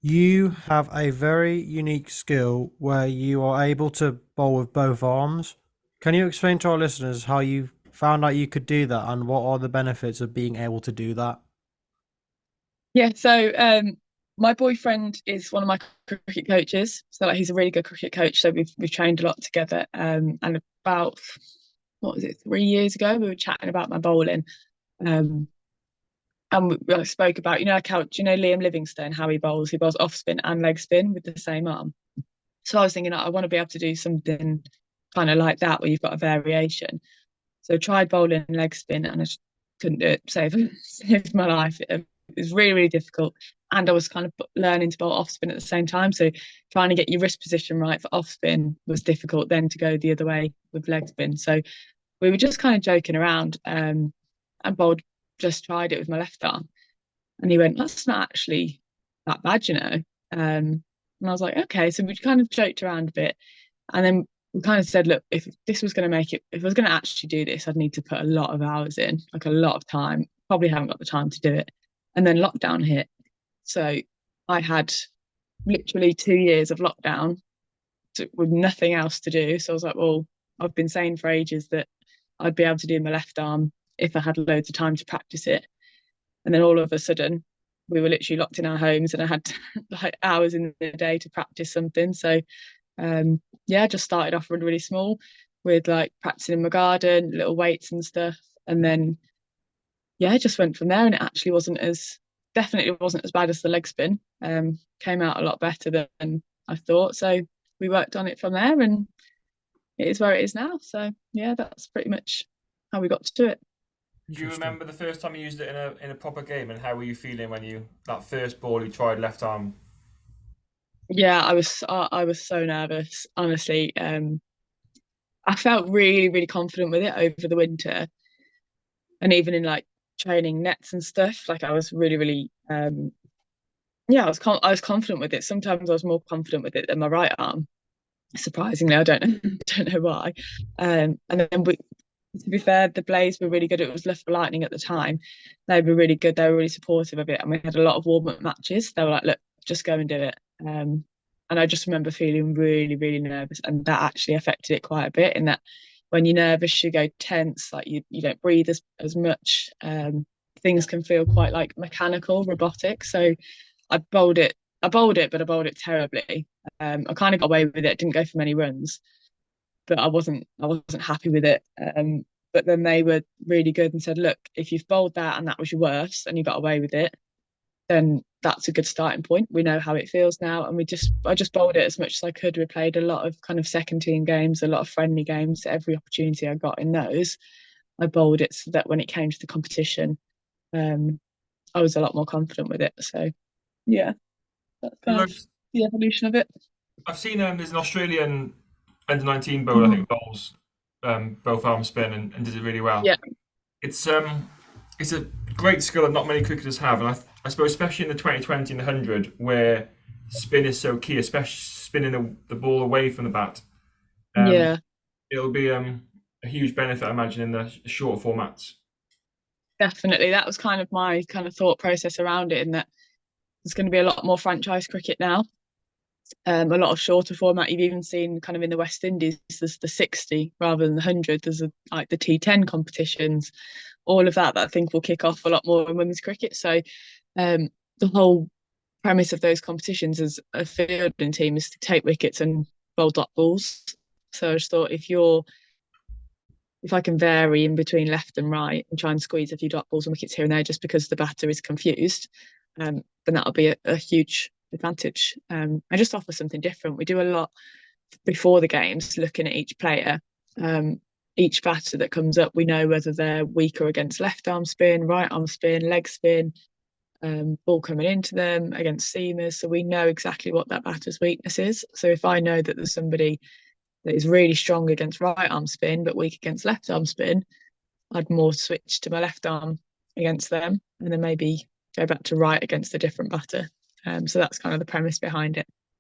You have a very unique skill where you are able to bowl with both arms. Can you explain to our listeners how you found out you could do that and what are the benefits of being able to do that? Yeah, so my boyfriend is one of my cricket coaches. So like he's a really good cricket coach. So we've trained a lot together. And about what was it, 3 years ago, we were chatting about my bowling. Um, and I spoke about, like how, do you know Liam Livingstone, how he bowls? He bowls off spin and leg spin with the same arm. So I was thinking, I want to be able to do something kind of like that where you've got a variation. So I tried bowling leg spin and I just couldn't do it. Saved my life. It was really, really difficult. And I was kind of learning to bowl off spin at the same time. So trying to get your wrist position right for off spin was difficult, then to go the other way with leg spin. So we were just kind of joking around. And bowled, just tried it with my left arm. And he went, "That's not actually that bad, you know." And I was like, okay. So we kind of joked around a bit. And then we kind of said, look, if this was going to make it, if I was going to actually do this, I'd need to put a lot of hours in, like a lot of time. Probably haven't got the time to do it. And then lockdown hit. So I had literally 2 years of lockdown with nothing else to do. So I was like, well, I've been saying for ages that I'd be able to do my left arm if I had loads of time to practice it. And then all of a sudden, we were literally locked in our homes and I had like hours in the day to practice something. So yeah, I just started off really, really small with like practicing in my garden, little weights and stuff. And then yeah, I just went from there and it actually definitely wasn't as bad as the leg spin. Came out a lot better than I thought. So we worked on it from there and it is where it is now. So yeah, that's pretty much how we got to do it. Do you Interesting. remember the first time you used it in a proper game, and how were you feeling when you that first ball you tried left arm? Yeah, I was so nervous, honestly. I felt really, really confident with it over the winter and even in like training nets and stuff. Like I was really, really yeah, I was confident with it. Sometimes I was more confident with it than my right arm. Surprisingly, I don't know don't know why. And then to be fair, the Blaze were really good. It was Left for Lightning at the time. They were really good. They were really supportive of it, and we had a lot of warm up matches. They were like, "Look, just go and do it." And I just remember feeling really, really nervous, and that actually affected it quite a bit. In that, when you're nervous, you go tense, like you don't breathe as much. Things can feel quite like mechanical, robotic. So I bowled it. I bowled it, but I bowled it terribly. I kind of got away with it. Didn't go for many runs, but I wasn't happy with it. But then they were really good and said, look, if you've bowled that and that was your worst and you got away with it, then that's a good starting point. We know how it feels now, and I just bowled it as much as I could. We played a lot of kind of second team games, a lot of friendly games. Every opportunity I got in those, I bowled it so that when it came to the competition, um, I was a lot more confident with it. So yeah, that's kind of Loads. the evolution of it. I've seen there's an Australian under 19 bowler, I Mm. think, bowls both arm spin and does it really well. Yeah, It's a great skill that not many cricketers have, and I suppose especially in the 2020 and the 100 where spin is so key, especially spinning the ball away from the bat. Um, yeah. it'll be a huge benefit, I imagine, in the short formats. Definitely. That was kind of my kind of thought process around it, in that there's going to be a lot more franchise cricket now, a lot of shorter format. You've even seen kind of in the West Indies, there's the 60 rather than the 100. There's like the T10 competitions, all of that I think will kick off a lot more in women's cricket. So um, the whole premise of those competitions as a fielding team is to take wickets and bowl dot balls. So I just thought if I can vary in between left and right and try and squeeze a few dot balls and wickets here and there just because the batter is confused, then that'll be a huge advantage. I just offer something different. We do a lot before the games, looking at each player. Each batter that comes up, we know whether they're weaker against left arm spin, right arm spin, leg spin, ball coming into them against seamers. So we know exactly what that batter's weakness is. So if I know that there's somebody that is really strong against right arm spin but weak against left arm spin, I'd more switch to my left arm against them and then maybe go back to right against a different batter. So that's kind of the premise behind it.